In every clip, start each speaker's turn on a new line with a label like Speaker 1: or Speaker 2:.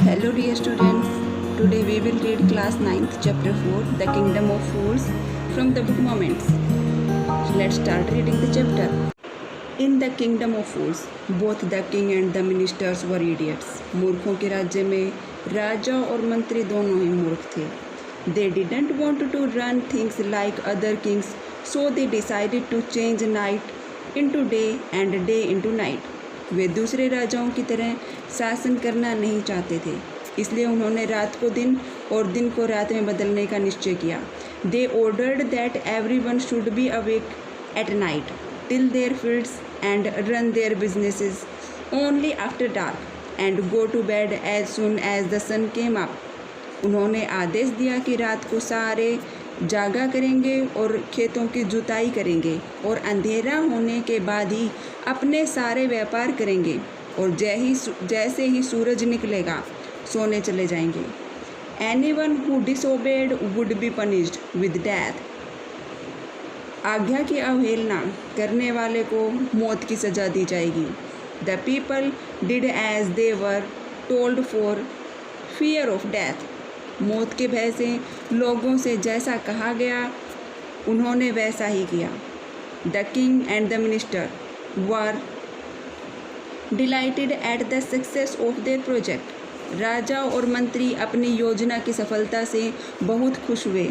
Speaker 1: Hello dear students, today we will read class 9th chapter 4 The Kingdom of Fools from the book Moments. Let's start reading the chapter. In the kingdom of fools, both the king and the ministers were idiots. मूर्खों के राज्य में राजा और मंत्री दोनों ही मूर्ख थे. They didn't want to run things like other kings, so they decided to change night into day and day into night. वे दूसरे राजाओं की तरह शासन करना नहीं चाहते थे, इसलिए उन्होंने रात को दिन और दिन को रात में बदलने का निश्चय किया. They ordered that everyone should be awake at night, till their fields and run their businesses only after dark, and go to bed as soon as the sun came up. उन्होंने आदेश दिया कि रात को सारे जागा करेंगे और खेतों की जुताई करेंगे और अंधेरा होने के बाद ही अपने सारे व्यापार करेंगे और जैसे ही सूरज निकलेगा सोने चले जाएंगे. Anyone who disobeyed would be punished with death. आज्ञा की अवहेलना करने वाले को मौत की सज़ा दी जाएगी. The people did as they were told for fear of death. मौत के भय से लोगों से जैसा कहा गया उन्होंने वैसा ही किया. The king and the minister were delighted at the success of their project. राजा और मंत्री अपनी योजना की सफलता से बहुत खुश हुए.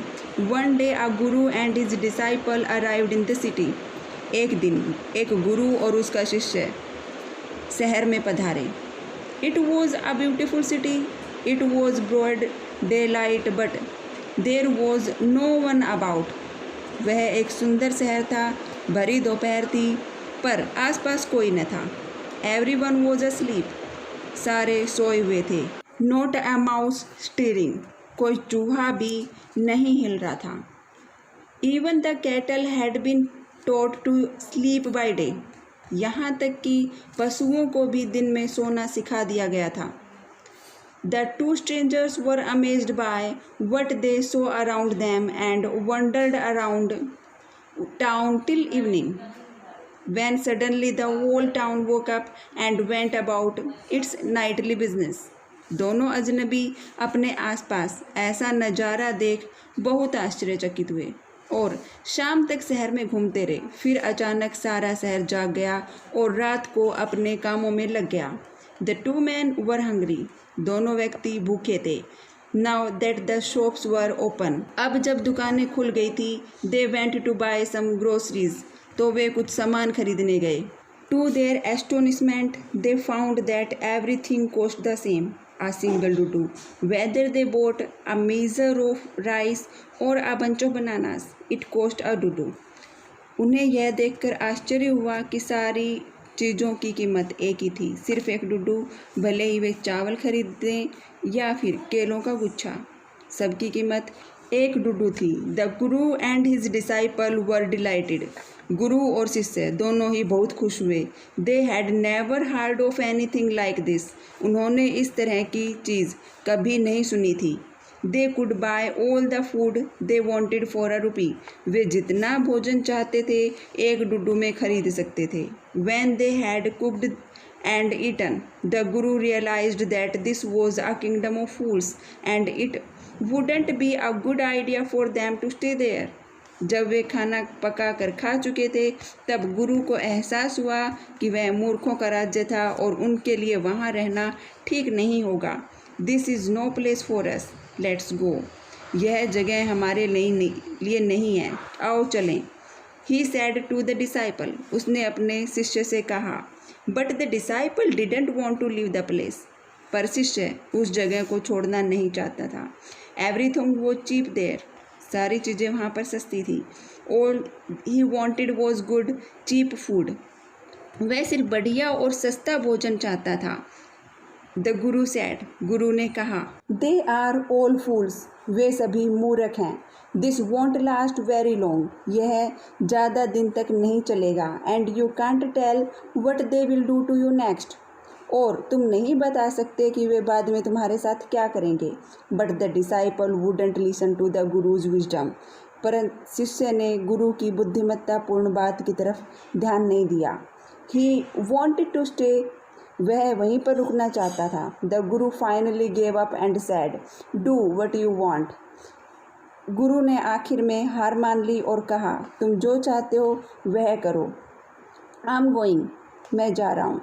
Speaker 1: One day a guru and his disciple arrived in the city. एक दिन एक गुरु और उसका शिष्य शहर में पधारे. It was a beautiful city. It was broad daylight, but there was no one about. वह एक सुंदर शहर था, भरी दोपहर थी, पर आसपास कोई न था. Everyone was asleep. सारे सोए हुए थे. Not a mouse stirring. कोई चूहा भी नहीं हिल रहा था. Even the cattle had been taught to sleep by day. यहाँ तक कि पशुओं को भी दिन में सोना सिखा दिया गया था. The two strangers were amazed by what they saw around them and wandered around town till evening, when suddenly the whole town woke up and went about its nightly business. दोनों अजनबी अपने आसपास ऐसा नज़ारा देख बहुत आश्चर्यचकित हुए और शाम तक शहर में घूमते रहे. फिर अचानक सारा शहर जाग गया और रात को अपने कामों में लग गया. The two men were hungry. दोनों व्यक्ति भूखे थे. Now that the shops were open. अब जब दुकानें खुल गई थी, they went to buy some groceries. तो वे कुछ सामान खरीदने गए. To their astonishment, they found that everything cost the same. A single dudu. Whether they bought a measure of rice or a bunch of bananas, it cost a dudu. उन्हें यह देखकर आश्चर्य हुआ कि सारी चीज़ों की कीमत एक ही थी, सिर्फ एक डुडू. भले ही वे चावल खरीदें या फिर केलों का गुच्छा, सबकी कीमत एक डुडू थी. The guru and his disciple were delighted. गुरु और शिष्य दोनों ही बहुत खुश हुए. They had never heard of anything like this. उन्होंने इस तरह की चीज़ कभी नहीं सुनी थी. They could buy all the food they wanted for a rupee. वे जितना भोजन चाहते थे एक डुडू में खरीद सकते थे. When they had cooked and eaten, the guru realized that this was a kingdom of fools and it wouldn't be a good idea for them to stay there. जब वे खाना पका कर खा चुके थे तब गुरु को एहसास हुआ कि वह मूर्खों का राज्य था और उनके लिए वहाँ रहना ठीक नहीं होगा. This is no place for us. Let's go. यह जगह हमारे लिए नहीं है, आओ चलें. He said to the disciple. उसने अपने शिष्य से कहा. But the disciple didn't want to leave the place. पर शिष्य उस जगह को छोड़ना नहीं चाहता था. Everything was cheap there. सारी चीज़ें वहाँ पर सस्ती थी. All he wanted was good, cheap food. वह सिर्फ बढ़िया और सस्ता भोजन चाहता था. The Guru said. गुरु ने कहा. They are all fools. वे सभी मूर्ख हैं. This won't last very long. यह ज़्यादा दिन तक नहीं चलेगा. And you can't tell what they will do to you next. और तुम नहीं बता सकते कि वे बाद में तुम्हारे साथ क्या करेंगे. But the disciple wouldn't listen to the Guru's wisdom. पर शिष्य ने गुरु की बुद्धिमत्तापूर्ण बात की तरफ ध्यान नहीं दिया. He wanted to stay वह वहीं पर रुकना चाहता था। The Guru finally gave up and said, do what you want. गुरु ने आखिर में हार मान ली और कहा, तुम जो चाहते हो वह करो। आई एम गोइंग, मैं जा रहा हूँ।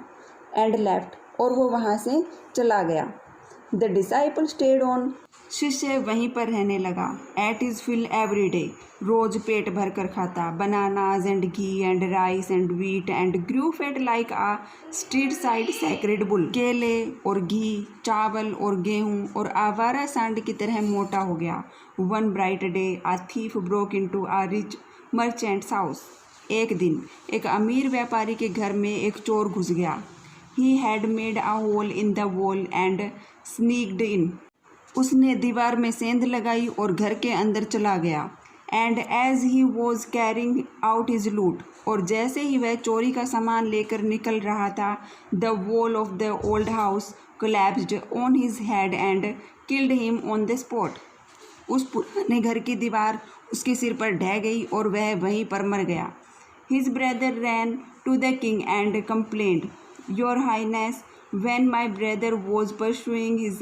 Speaker 1: एंड लेफ्ट, और वो वहाँ से चला गया। द डिसाइपल स्टेड ऑन, शिष्य वहीं पर रहने लगा। Ate his fill every day, रोज पेट भर कर खाता। Bananas and ghee and rice and wheat and grew fed like a street side sacred bull. केले और घी, चावल और गेहूं और आवारा सांड की तरह मोटा हो गया। वन ब्राइट डे आ थीफ ब्रोक इनटू आ रिच मर्चेंट्स हाउस। एक दिन एक अमीर व्यापारी के घर में एक चोर घुस गया। He had made a hole in the wall and sneaked in. उसने दीवार में सेंध लगाई और घर के अंदर चला गया। And as he was carrying out his loot, और जैसे ही वह चोरी का सामान लेकर निकल रहा था, the wall of the old house collapsed on his head and killed him on the spot. उस पुराने घर की दीवार उसके सिर पर ढह गई और वह वहीं पर मर गया। His brother ran to the king and complained, your highness, when my brother was pursuing his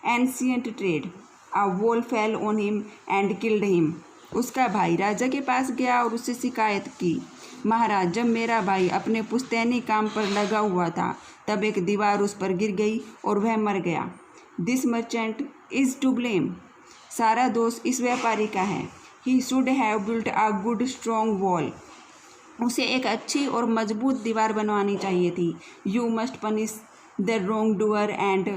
Speaker 1: ancient trade, a wall fell on him and killed him. उसका भाई राजा के पास गया और उससे शिकायत की, महाराज, जब मेरा भाई अपने पुश्तैनी काम पर लगा हुआ था तब एक दीवार उस पर गिर गई और वह मर गया। This merchant is to blame, सारा दोष इस व्यापारी का है। He should have built a good strong wall, उसे एक अच्छी और मजबूत दीवार बनवानी चाहिए थी। You must punish the wrong doer and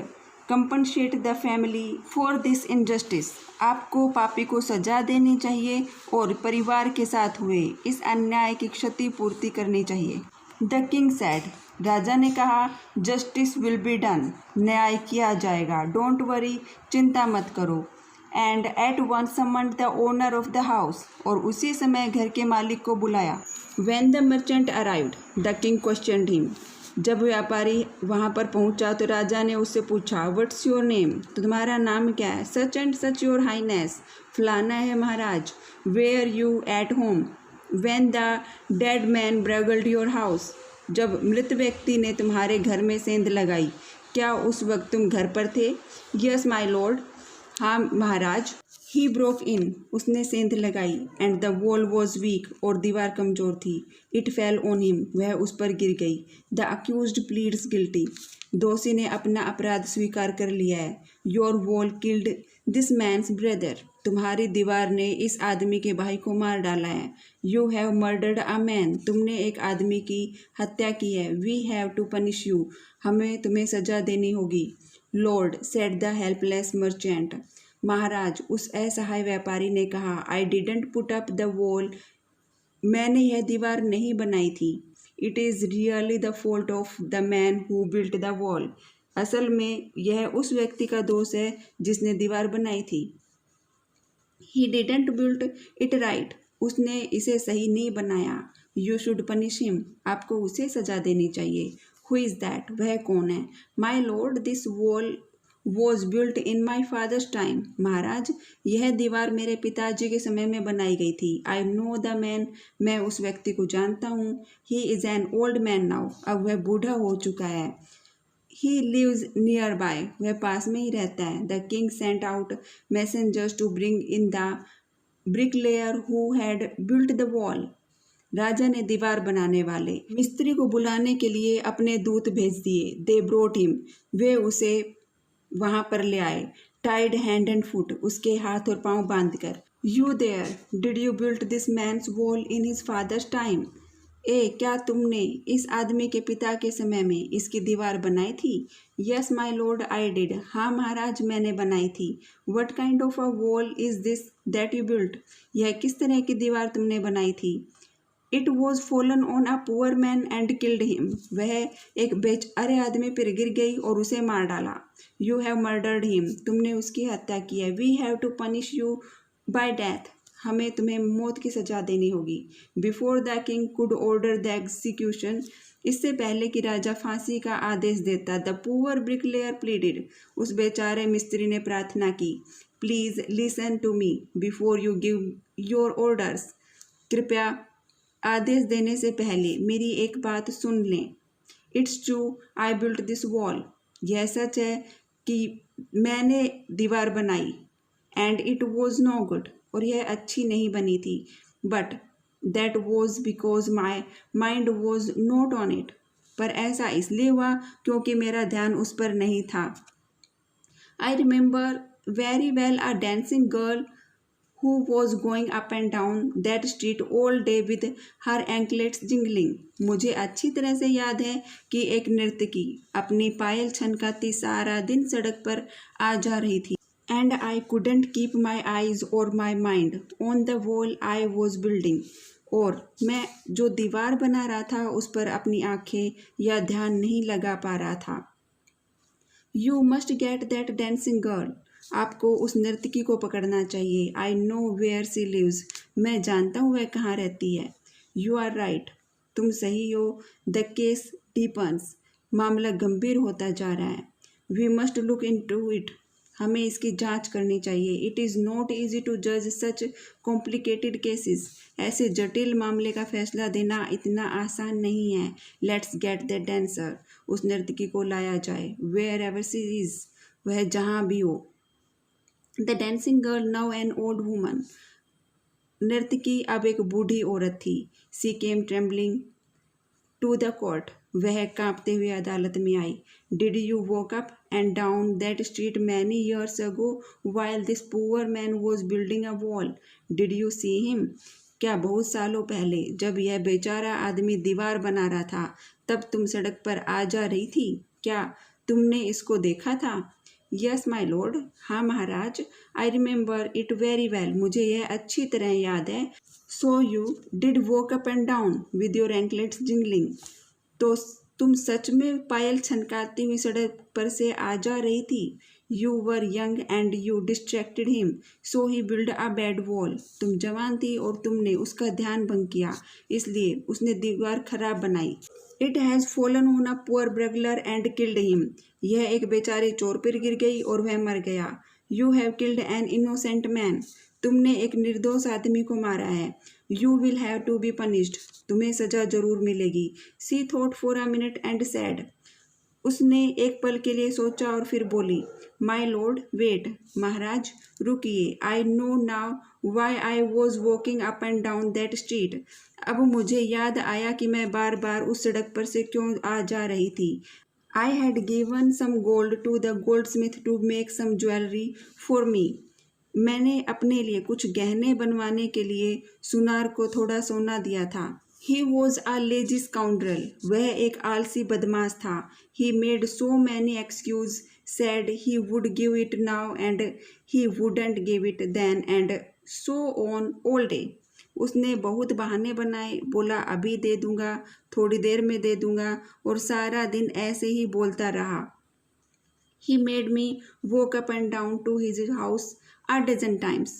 Speaker 1: compensate the family for this injustice, आपको पापी को सजा देनी चाहिए और परिवार के साथ हुए इस अन्याय की क्षतिपूर्ति करनी चाहिए। द किंग सैड, राजा ने कहा, जस्टिस विल बी डन, न्याय किया जाएगा। डोंट वरी, चिंता मत करो। And at once summoned the owner of the house, और उसी समय घर के मालिक को बुलाया। When the merchant arrived, the king questioned him, जब व्यापारी वहाँ पर पहुँचा तो राजा ने उससे पूछा, व्हाट्स योर नेम, तुम्हारा नाम क्या है। Such and such your highness, फलाना है महाराज। Were you at home when the dead man burgled your house, जब मृत व्यक्ति ने तुम्हारे घर में सेंध लगाई, क्या उस वक्त तुम घर पर थे। यस माई लॉर्ड, हाँ महाराज। ही ब्रोक इन, उसने सेंध लगाई। And the wall was weak, और दीवार कमजोर थी। इट फेल ऑन हिम, वह उस पर गिर गई। द अक्यूज्ड प्लीड्स गिल्टी, दोषी ने अपना अपराध स्वीकार कर लिया है। Your wall killed this man's brother, तुम्हारी दीवार ने इस आदमी के भाई को मार डाला है। You have murdered a man, तुमने एक आदमी की हत्या की है। We have to punish you, हमें तुम्हें सजा देनी होगी। Lord, said the helpless merchant, महाराज, उस असहाय व्यापारी ने कहा, I didn't put up the wall, मैंने यह दीवार नहीं बनाई थी। It is really the fault of the man who built the wall, असल में यह उस व्यक्ति का दोष है जिसने दीवार बनाई थी। He didn't built it right, उसने इसे सही नहीं बनाया। यू शुड पनिश हिम, आपको उसे सजा देनी चाहिए। हु इज़ दैट, वह कौन है। My lord, this wall was built in my father's time, महाराज, यह दीवार मेरे पिताजी के समय में बनाई गई थी। आई नो द मैन, मैं उस व्यक्ति को जानता हूँ। He is an old man now, अब वह बूढ़ा हो चुका है। ही लिव्स नियर बाय, वह पास में ही रहता है। The king sent out messengers to bring in the bricklayer who had built the wall, राजा ने दीवार बनाने वाले मिस्त्री को बुलाने के लिए अपने दूत भेज दिए। दे ब्रोट हिम, वे उसे वहाँ पर ले आए। टाइड हैंड एंड फुट, उसके हाथ और पांव बांधकर। You there, did you built this man's wall in his father's time, क्या तुमने इस आदमी के पिता के समय में इसकी दीवार बनाई थी। Yes my Lord, I did, हाँ महाराज, मैंने बनाई थी। What kind of a wall is this that you built, यह किस तरह की दीवार तुमने बनाई थी। It was fallen on a poor man and killed him, वह एक बेचारे आदमी पर गिर गई और उसे मार डाला। यू हैव मर्डर्ड हिम, तुमने उसकी हत्या की है। We have to punish you by death, हमें तुम्हें मौत की सजा देनी होगी। Before the king could order the execution, इससे पहले कि राजा फांसी का आदेश देता। द पुअर ब्रिकलेयर प्लीडेड, उस बेचारे मिस्त्री ने प्रार्थना की। Please listen to me before you give your orders, कृपया आदेश देने से पहले मेरी एक बात सुन लें। It's true I built this wall. यह सच है कि मैंने दीवार बनाई। And it was no good, और यह अच्छी नहीं बनी थी। But that was because my mind was not on it, पर ऐसा इसलिए हुआ क्योंकि मेरा ध्यान उस पर नहीं था। I remember very well a dancing girl who was going up and down that street all day with her anklets jingling। मुझे अच्छी तरह से याद है कि एक नर्तकी अपनी पायल छनकाती सारा दिन सड़क पर आ जा रही थी। And I couldn't keep my eyes or my mind on the wall I was building। और मैं जो दीवार बना रहा था उस पर अपनी आंखें या ध्यान नहीं लगा पा रहा था। You must get that dancing girl। आपको उस नर्तकी को पकड़ना चाहिए। I know where she lives। मैं जानता हूँ वह कहाँ रहती है। You are right। तुम सही हो। The case deepens। मामला गंभीर होता जा रहा है। We must look into it। हमें इसकी जांच करनी चाहिए। It is not easy to जज सच कॉम्प्लिकेटेड केसेस। ऐसे जटिल मामले का फैसला देना इतना आसान नहीं है। Let's get the dancer. उस नर्तकी को लाया जाए। वेयर एवर सी इज, वह जहाँ भी हो। The dancing girl now an old woman. नर्तकी अब एक बूढ़ी औरत थी। She came trembling to the court. वह कांपते हुए अदालत में आई। Did you walk up and down that street many years ago while this poor man was building a wall? Did you see him? क्या बहुत सालों पहले जब यह बेचारा आदमी दीवार बना रहा था तब तुम सड़क पर आ जा रही थी? क्या तुमने इसको देखा था? Yes my lord. हाँ महाराज। I remember it very well. मुझे यह अच्छी तरह याद है। So you did walk up and down with your anklets jingling. तो तुम सच में पायल छनकाती हुई सड़क पर से आ जा रही थी। You were young and you distracted him so he build a bad wall. तुम जवान थी और तुमने उसका ध्यान भंग किया, इसलिए उसने दीवार खराब बनाई। It has fallen on a poor burglar and killed him. यह एक बेचारे चोर पर गिर गई और वह मर गया। You have killed an innocent man. तुमने एक निर्दोष आदमी को मारा है। You will have to be punished. तुम्हें सजा जरूर मिलेगी। She thought for a minute and said. उसने एक पल के लिए सोचा और फिर बोली, माई लॉर्ड वेट। महाराज रुकिए। I know now why I was walking up and down that street. अब मुझे याद आया कि मैं बार बार उस सड़क पर से क्यों आ जा रही थी। I had given some gold to the goldsmith to make some jewellery for me. मैंने अपने लिए कुछ गहने बनवाने के लिए सुनार को थोड़ा सोना दिया था। He was a lazy scoundrel. वह एक आलसी बदमाश था। He made so many excuse, said he would give it now and he wouldn't give it then and so on all day. उसने बहुत बहाने बनाए, बोला अभी दे दूंगा, थोड़ी देर में दे दूंगा, और सारा दिन ऐसे ही बोलता रहा। He made me walk up and down to his house a dozen times।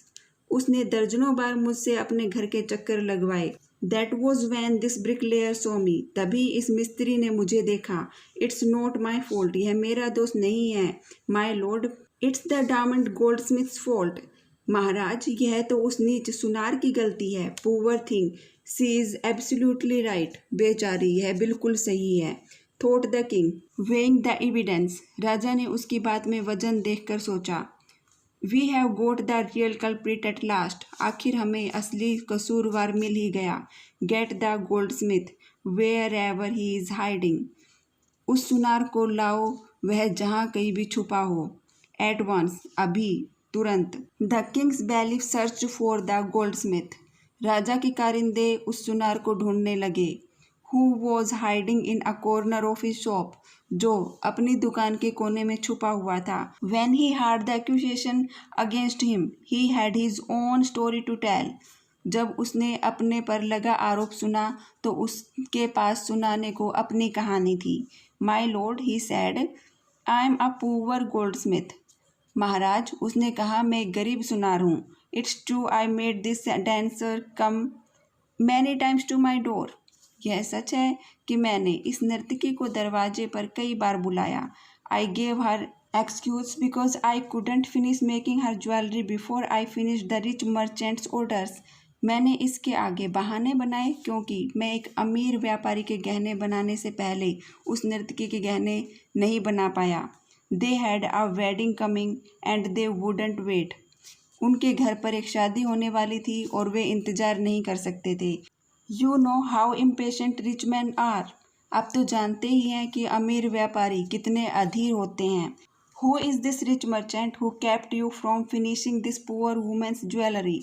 Speaker 1: उसने दर्जनों बार मुझसे अपने घर के चक्कर लगवाए। That was when this bricklayer saw me। तभी इस मिस्त्री ने मुझे देखा। It's not my fault। यह मेरा दोस्त नहीं है। My lord, it's the diamond goldsmith's fault। महाराज यह तो उस नीच सुनार की गलती है। Poor thing, she is absolutely right। बेचारी यह बिल्कुल सही है। Thought the king, weighing the evidence. राजा ने उसकी बात में वजन देखकर सोचा। We have got the real culprit at last. आखिर हमें असली कसूरवार मिल ही गया। Get the goldsmith wherever he is hiding. उस सुनार को लाओ, वह जहाँ कहीं भी छुपा हो। एट वंस, अभी, तुरंत। The king's bailiff search for the goldsmith. राजा के कारिंदे उस सुनार को ढूंढने लगे। Who was hiding in a corner of his shop। जो अपनी दुकान के कोने में छुपा हुआ था। When he heard the accusation against him, he had his own story to tell। जब उसने अपने पर लगा आरोप सुना तो उसके पास सुनाने को अपनी कहानी थी। My lord, he said, I am a poor goldsmith। महाराज, उसने कहा, मैं गरीब सुनार हूँ। It's true I made this dancer come many times to my door। यह सच है कि मैंने इस नर्तकी को दरवाजे पर कई बार बुलाया। I gave her excuse because I couldn't finish making her jewellery before I finish the rich merchants orders. मैंने इसके आगे बहाने बनाए क्योंकि मैं एक अमीर व्यापारी के गहने बनाने से पहले उस नर्तकी के गहने नहीं बना पाया। They had a wedding coming and they wouldn't wait. उनके घर पर एक शादी होने वाली थी और वे इंतज़ार नहीं कर सकते थे। You know how impatient rich man are. आप तो जानते ही हैं कि अमीर व्यापारी कितने अधीर होते हैं। Who is this rich merchant who kept you from finishing this poor woman's jewellery.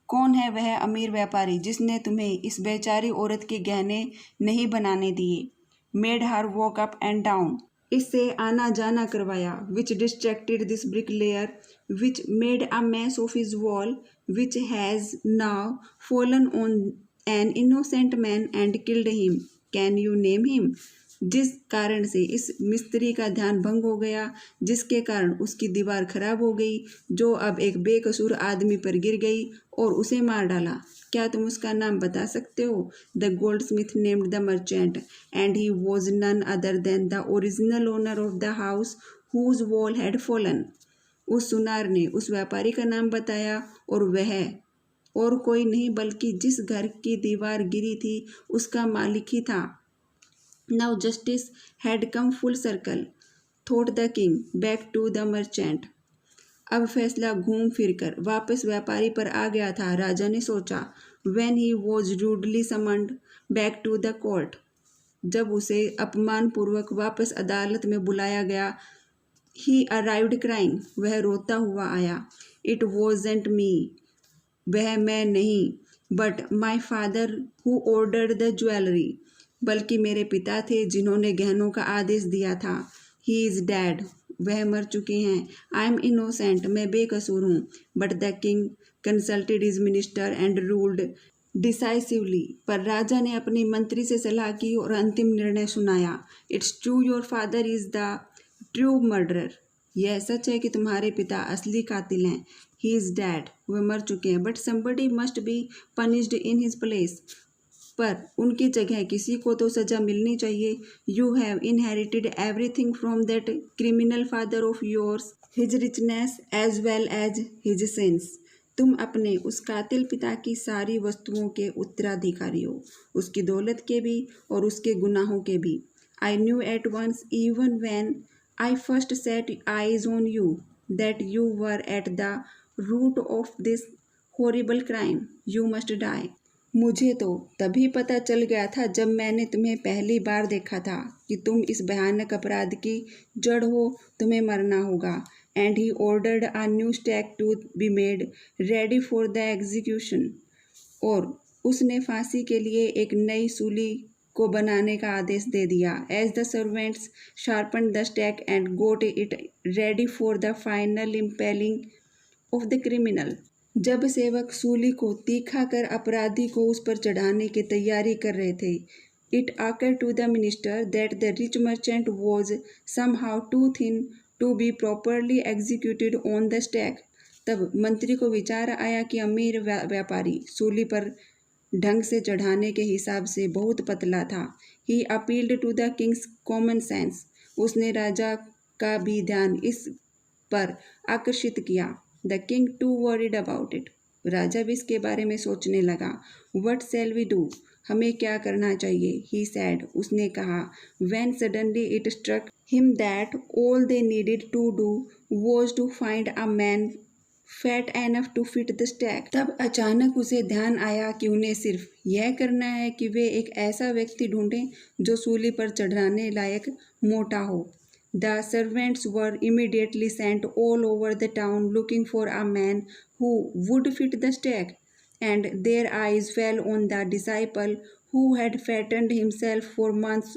Speaker 1: कौन है वह अमीर व्यापारी जिसने तुम्हें इस बेचारी औरत के गहने नहीं बनाने दिए। Made her walk up and down. इससे आना जाना करवाया। Which distracted this bricklayer which made a mess of his wall which has now fallen on an innocent man and killed him. Can you name him. जिस कारण से इस मिस्त्री का ध्यान भंग हो गया, जिसके कारण उसकी दीवार खराब हो गई, जो अब एक बेकसूर आदमी पर गिर गई और उसे मार डाला। क्या तुम उसका नाम बता सकते हो। The goldsmith named the merchant and he was none other than the original owner of the house whose wall had fallen. उस सुनार ने उस व्यापारी का नाम बताया और वह और कोई नहीं बल्कि जिस घर की दीवार गिरी थी उसका मालिक ही था। Now justice had come full circle thought the king back to the merchant. अब फैसला घूम फिर कर वापस व्यापारी पर आ गया था, राजा ने सोचा। When he was rudely summoned back to the court. जब उसे अपमानपूर्वक वापस अदालत में बुलाया गया। He arrived crying. वह रोता हुआ आया। It wasn't me. वह मैं नहीं। But my father who ordered the jewellery. बल्कि मेरे पिता थे जिन्होंने गहनों का आदेश दिया था। ही इज़ डैड। वह मर चुके हैं। आई एम इनोसेंट। मैं बेकसूर हूँ। But the king consulted his minister and ruled decisively. पर राजा ने अपनी मंत्री से सलाह की और अंतिम निर्णय सुनाया। It's true your father is the true murderer. यह सच है कि तुम्हारे पिता असली कातिल हैं। He is dead. वह मर चुके हैं। But somebody must be punished in his place. पर उनकी जगह किसी को तो सजा मिलनी चाहिए। You have inherited everything from that criminal father of yours, his richness as well as his sins. तुम अपने उस कातिल पिता की सारी वस्तुओं के उत्तराधिकारी हो, उसकी दौलत के भी और उसके गुनाहों के भी। I knew at once even when I first set eyes on you that you were at the root of this horrible crime. You must die. मुझे तो तभी पता चल गया था जब मैंने तुम्हें पहली बार देखा था कि तुम इस भयानक अपराध की जड़ हो। तुम्हें मरना होगा। And he ordered a new stake to be made ready for the execution. और उसने फांसी के लिए एक नई सूली को बनाने का आदेश दे दिया। As the servants sharpen the stake and got it ready for the final impaling of the criminal. जब सेवक सूली को तीखा कर अपराधी को उस पर चढ़ाने की तैयारी कर रहे थे, it occurred to the minister that the rich merchant was somehow too thin to be properly executed on the stake. तब मंत्री को विचार आया कि अमीर व्यापारी सूली पर ढंग से चढ़ाने के हिसाब से बहुत पतला था। He appealed to the king's common sense. उसने राजा का भी ध्यान इस पर आकर्षित किया। The king too worried about it. राजा भी इसके बारे में सोचने लगा। What shall we do. हमें क्या करना चाहिए। He said. उसने कहा। When suddenly it struck him that all they needed to do was to find a man fat enough to fit the stake. तब अचानक उसे ध्यान आया कि उन्हें सिर्फ यह करना है कि वे एक ऐसा व्यक्ति ढूंढें जो सूली पर चढ़ाने लायक मोटा हो। The servants were immediately sent all over the town looking for a man who would fit the stack, and their eyes fell on the disciple who had fattened himself for months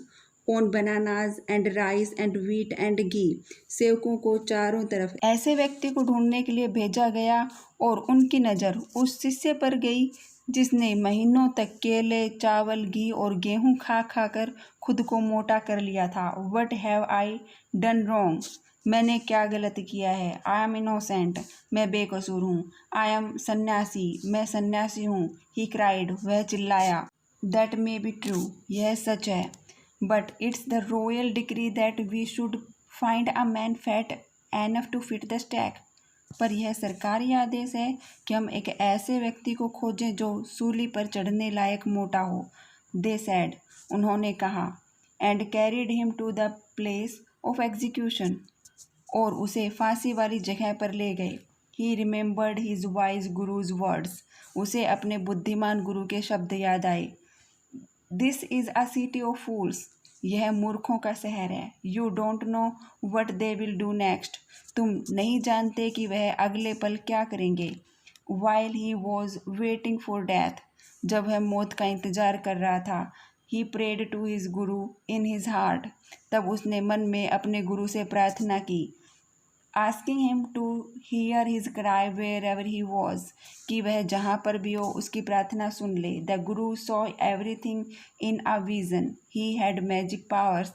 Speaker 1: on bananas and rice and wheat and ghee. सेवकों को चारों तरफ ऐसे व्यक्ति को ढूंढने के लिए भेजा गया और उनकी नज़र उस शिष्य पर गई जिसने महीनों तक केले, चावल, घी और गेहूं खा खा कर खुद को मोटा कर लिया था। What have I done wrong. मैंने क्या गलत किया है। I am innocent. मैं बेकसूर हूँ। I am sanyasi. मैं सन्यासी हूँ। He cried. वह चिल्लाया। That may be true. यह सच है। But it's the royal decree that we should find a man fat enough to fit the stake. पर यह सरकारी आदेश है कि हम एक ऐसे व्यक्ति को खोजें जो सूली पर चढ़ने लायक मोटा हो। दे सैड, उन्होंने कहा, and carried him to the place of execution, और उसे फांसी वाली जगह पर ले गए। He remembered his wise guru's words, उसे अपने बुद्धिमान गुरु के शब्द याद आए। This is a city of fools, यह मूर्खों का शहर है। You don't know what they will do next, तुम नहीं जानते कि वह अगले पल क्या करेंगे। While he was waiting for death, जब वह मौत का इंतज़ार कर रहा था, ही prayed to his Guru in his heart, तब उसने मन में अपने गुरु से प्रार्थना की। Asking him to hear his cry wherever he was, कि वह जहाँ पर भी हो उसकी प्रार्थना सुन ले। The guru saw everything in a vision, he had magic powers,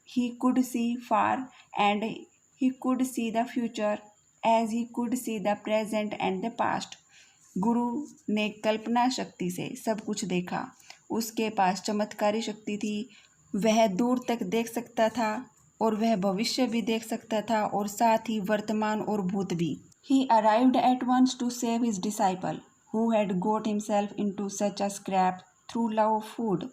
Speaker 1: he could see far and he could see the future as he could see the present and the past. गुरु ने कल्पना शक्ति से सब कुछ देखा, उसके पास चमत्कारी शक्ति थी, वह दूर तक देख सकता था और वह भविष्य भी देख सकता था और साथ ही वर्तमान और भूत भी। He arrived at once to save his disciple, who had got himself into such a scrape through love of food.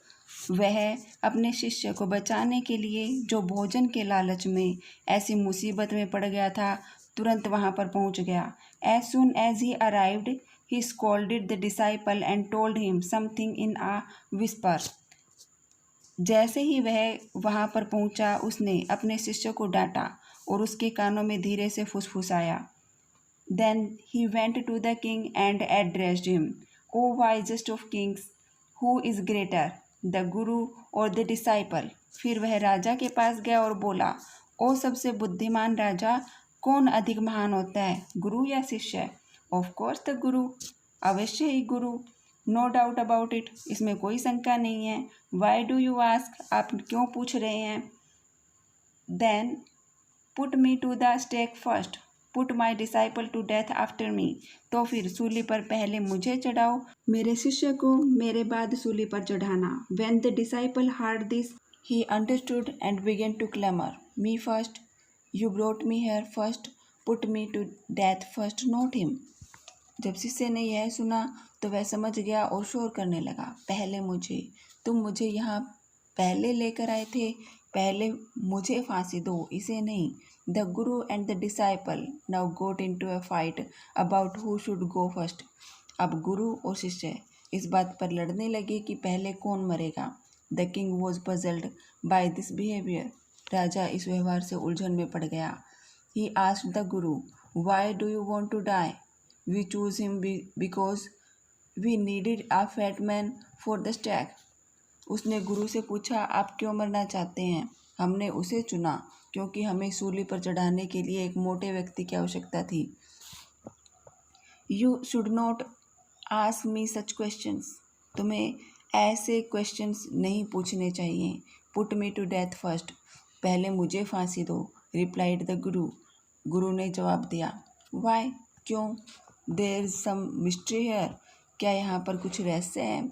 Speaker 1: वह अपने शिष्य को बचाने के लिए जो भोजन के लालच में ऐसी मुसीबत में पड़ गया था, तुरंत वहाँ पर पहुँच गया। As soon as he arrived, he scolded the disciple and told him something in a whisper. जैसे ही वह वहाँ पर पहुँचा, उसने अपने शिष्य को डांटा और उसके कानों में धीरे से फुसफुसाया। Then he went to the king and addressed him, O wisest of kings, who is greater, the guru or the disciple? फिर वह राजा के पास गया और बोला, ओ सबसे बुद्धिमान राजा, कौन अधिक महान होता है, गुरु या शिष्य? Of course the guru, अवश्य ही गुरु। नो डाउट अबाउट इट, इसमें कोई शंका नहीं है। वाई डू यू आस्क, आप क्यों पूछ रहे हैं? Then put me to the stake first, put my disciple to death after me, तो फिर सूली पर पहले मुझे चढ़ाओ, मेरे शिष्य को मेरे बाद सूली पर चढ़ाना। When the disciple heard this he understood and began to clamour, me first, you brought me here first, put me to death first, not him. जब शिष्य ने यह सुना तो वह समझ गया और शोर करने लगा, पहले मुझे, तुम मुझे यहाँ पहले लेकर आए थे, पहले मुझे फांसी दो, इसे नहीं। The guru and the disciple now got into a fight about who should go first. अब गुरु और शिष्य इस बात पर लड़ने लगे कि पहले कौन मरेगा। The king was puzzled by this behaviour, राजा इस व्यवहार से उलझन में पड़ गया। He asked the guru, why do you want to die? We choose him because we needed a fat man for the stake. उसने गुरु से पूछा, आप क्यों मरना चाहते हैं? हमने उसे चुना क्योंकि हमें सूली पर चढ़ाने के लिए एक मोटे व्यक्ति की आवश्यकता थी। You should not ask me such questions. तुम्हें ऐसे क्वेश्चंस नहीं पूछने चाहिए। Put me to death first. पहले मुझे फांसी दो। Replied the Guru. गुरु ने जवाब दिया, Why? क्यों? There is some mystery here, क्या यहाँ पर कुछ रहस्य है?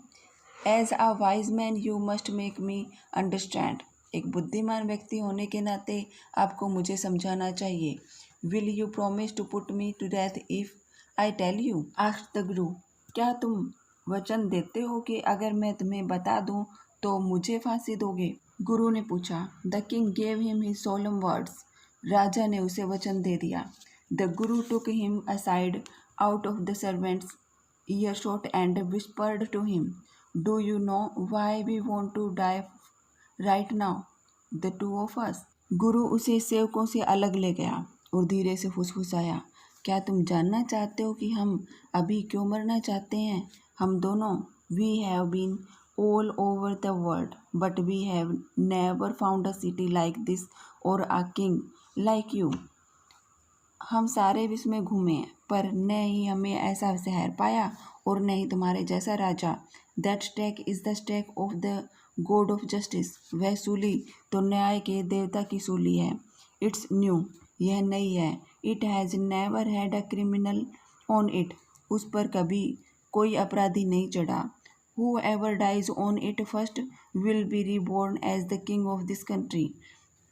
Speaker 1: As a wise man you must make me understand, एक बुद्धिमान व्यक्ति होने के नाते आपको मुझे समझाना चाहिए। Will you promise to put me to death if I tell you? Asked the guru, क्या तुम वचन देते हो कि अगर मैं तुम्हें बता दूं तो मुझे फांसी दोगे? गुरु ने पूछा। The king gave him his solemn words, राजा ने उसे वचन दे दिया। The guru took him aside out of the servant's earshot and whispered to him, Do you know why we want to die right now, the two of us? गुरु उसे सेवकों से अलग ले गया और धीरे से फुसफुसाया, क्या तुम जानना चाहते हो कि हम अभी क्यों मरना चाहते हैं? हम दोनों, We have been all over the world, but we have never found a city like this or a king like you. हम सारे विश्व में घूमे पर न ही हमें ऐसा शहर पाया और न ही तुम्हारे जैसा राजा। That stake is the stake of the god of justice, वह सूली तो न्याय के देवता की सूली है। इट्स न्यू, यह नई है। It has never had a criminal on it, उस पर कभी कोई अपराधी नहीं चढ़ा। Whoever dies on it first will be reborn as the king of this country,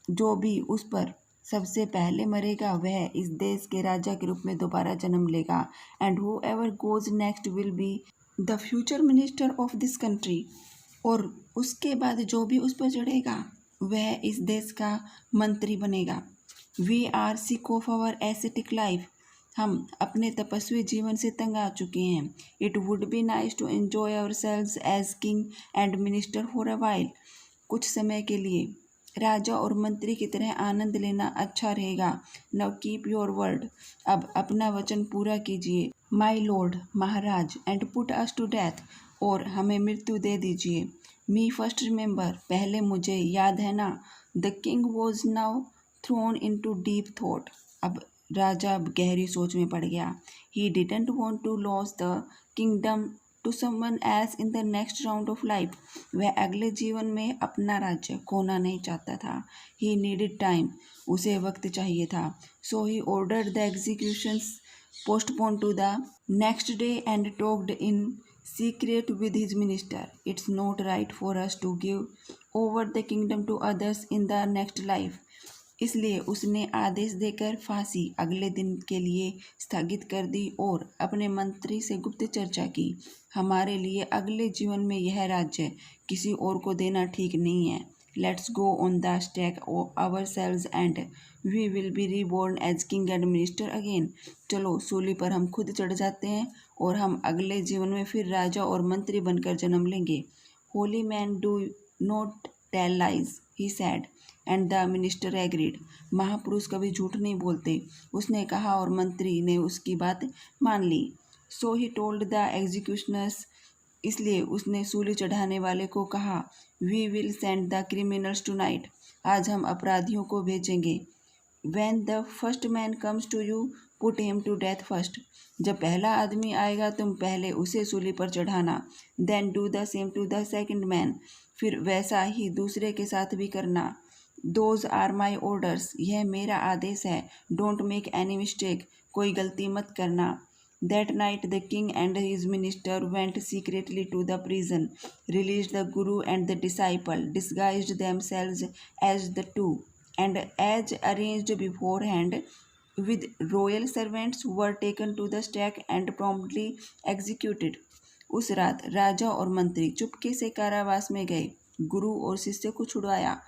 Speaker 1: जो भी उस पर सबसे पहले मरेगा वह इस देश के राजा के रूप में दोबारा जन्म लेगा, and who ever goes next will be the future minister of this country. और उसके बाद जो भी उस पर चढ़ेगा वह इस देश का मंत्री बनेगा। We are sick of our ascetic life. हम अपने तपस्वी जीवन से तंग आ चुके हैं। It would be nice to enjoy ourselves as king and minister for a while. कुछ समय के लिए राजा और मंत्री की तरह आनंद लेना अच्छा रहेगा। Now keep your word. अब अपना वचन पूरा कीजिए। माई लॉर्ड, महाराज, and put us to death. और हमें मृत्यु दे दीजिए। Me first remember. पहले मुझे याद है ना। The king was now thrown into deep thought. अब राजा गहरी सोच में पड़ गया। He didn't want to lose the kingdom to someone else in the next round of life. वह अगले जीवन में अपना राज्य खोना नहीं चाहता था। He needed time. उसे वक्त चाहिए था। So he ordered the executions postponed to the next day and talked in secret with his minister. It's not right for us to give over the kingdom to others in the next life. इसलिए उसने आदेश देकर फांसी अगले दिन के लिए स्थगित कर दी और अपने मंत्री से गुप्त चर्चा की। हमारे लिए अगले जीवन में यह राज्य किसी और को देना ठीक नहीं है। Let's go on the stake ourselves and we will be reborn as king and minister again. चलो सूली पर हम खुद चढ़ जाते हैं और हम अगले जीवन में फिर राजा और मंत्री बनकर जन्म लेंगे। Holy man do not tell lies, he said, and the minister agreed. महापुरुष कभी झूठ नहीं बोलते, उसने कहा और मंत्री ने उसकी बात मान ली। सो ही टोल्ड द एग्जीक्यूशनर्स। इसलिए उसने सूली चढ़ाने वाले को कहा, we will send the criminals tonight. आज हम अपराधियों को भेजेंगे। When the first man comes to you, put him to death first। जब पहला आदमी आएगा तुम पहले उसे सूली पर चढ़ाना। Then do the same to the second man। फिर वैसा ही दूसरे के साथ भी करना। Those are my orders। यह मेरा आदेश है। Don't make any mistake। कोई गलती मत करना। That night the king and his minister went secretly to the prison, released the guru and the disciple, disguised themselves as the two, and as arranged beforehand with royal servants were taken to the stake and promptly executed। उस रात राजा और मंत्री चुपके से कारावास में गए। गुरु और शिष्य को छुड़वाया,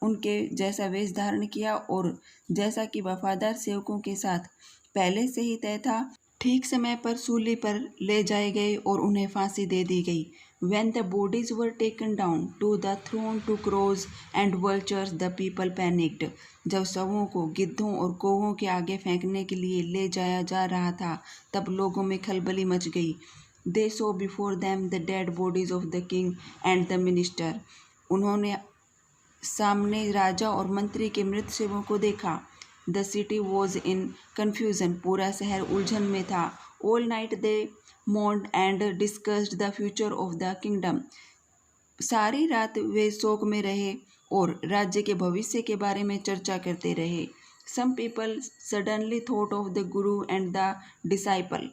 Speaker 1: उनके जैसा वेश धारण किया और जैसा कि वफादार सेवकों के साथ पहले से ही तय था ठीक समय पर सूली पर ले जाए गए और उन्हें फांसी दे दी गई। When the bodies were taken down to the throne to crows and vultures, the people panicked। जब शवों को गिद्धों और कौवों के आगे फेंकने के लिए ले जाया जा रहा था तब लोगों में खलबली मच गई। They saw before them the dead bodies of the king and the minister। उन्होंने सामने राजा और मंत्री के मृत शवों को देखा। The city was in confusion। पूरा शहर उलझन में था। All night they mourned and discussed the future of the kingdom। सारी रात वे शोक में रहे और राज्य के भविष्य के बारे में चर्चा करते रहे। Some people suddenly thought of the guru and the disciple।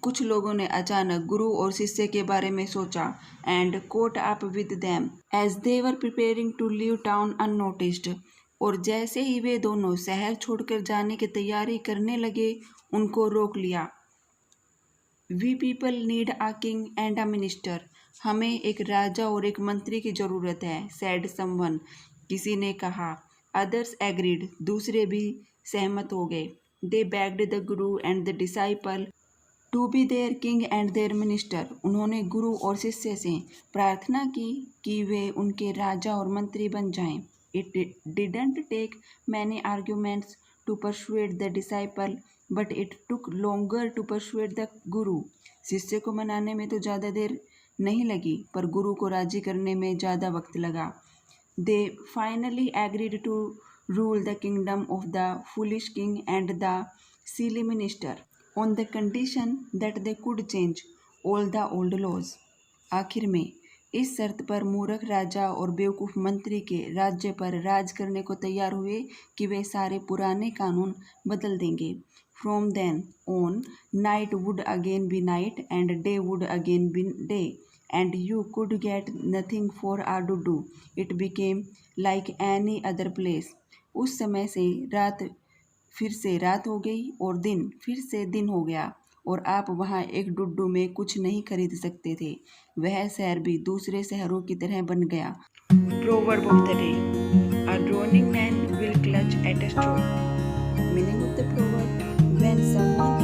Speaker 1: कुछ लोगों ने अचानक गुरु और शिष्य के बारे में सोचा। And caught up with them as they were preparing to leave town unnoticed। और जैसे ही वे दोनों शहर छोड़कर जाने की तैयारी करने लगे उनको रोक लिया। We people need a king and a minister. हमें एक राजा और एक मंत्री की ज़रूरत है। Said someone. किसी ने कहा। Others agreed. दूसरे भी सहमत हो गए। They begged the guru and the disciple to be their king and their minister. उन्होंने गुरु और शिष्य से प्रार्थना की कि वे उनके राजा और मंत्री बन जाएं। It didn't take many arguments to persuade the disciple, but it took longer to persuade the guru। शिष्य को मनाने में तो ज़्यादा देर नहीं लगी पर गुरु को राजी करने में ज़्यादा वक्त लगा। They finally agreed to rule the kingdom of the foolish king and the silly minister on the condition that they could change all the old laws। आखिर में इस शर्त पर मूर्ख राजा और बेवकूफ़ मंत्री के राज्य पर राज करने को तैयार हुए कि वे सारे पुराने कानून बदल देंगे। From then on night would again be night and day would again be day and you could get nothing for are to do. It became like any other place. उस समय से रात फिर से रात हो गई और दिन फिर से दिन हो गया और आप वहाँ एक डुड्डू में कुछ नहीं खरीद सकते थे। वह शहर भी दूसरे शहरों की तरह बन गया। Proverb of the day: A drowning man will clutch at a straw. Meaning of the proverb: when someone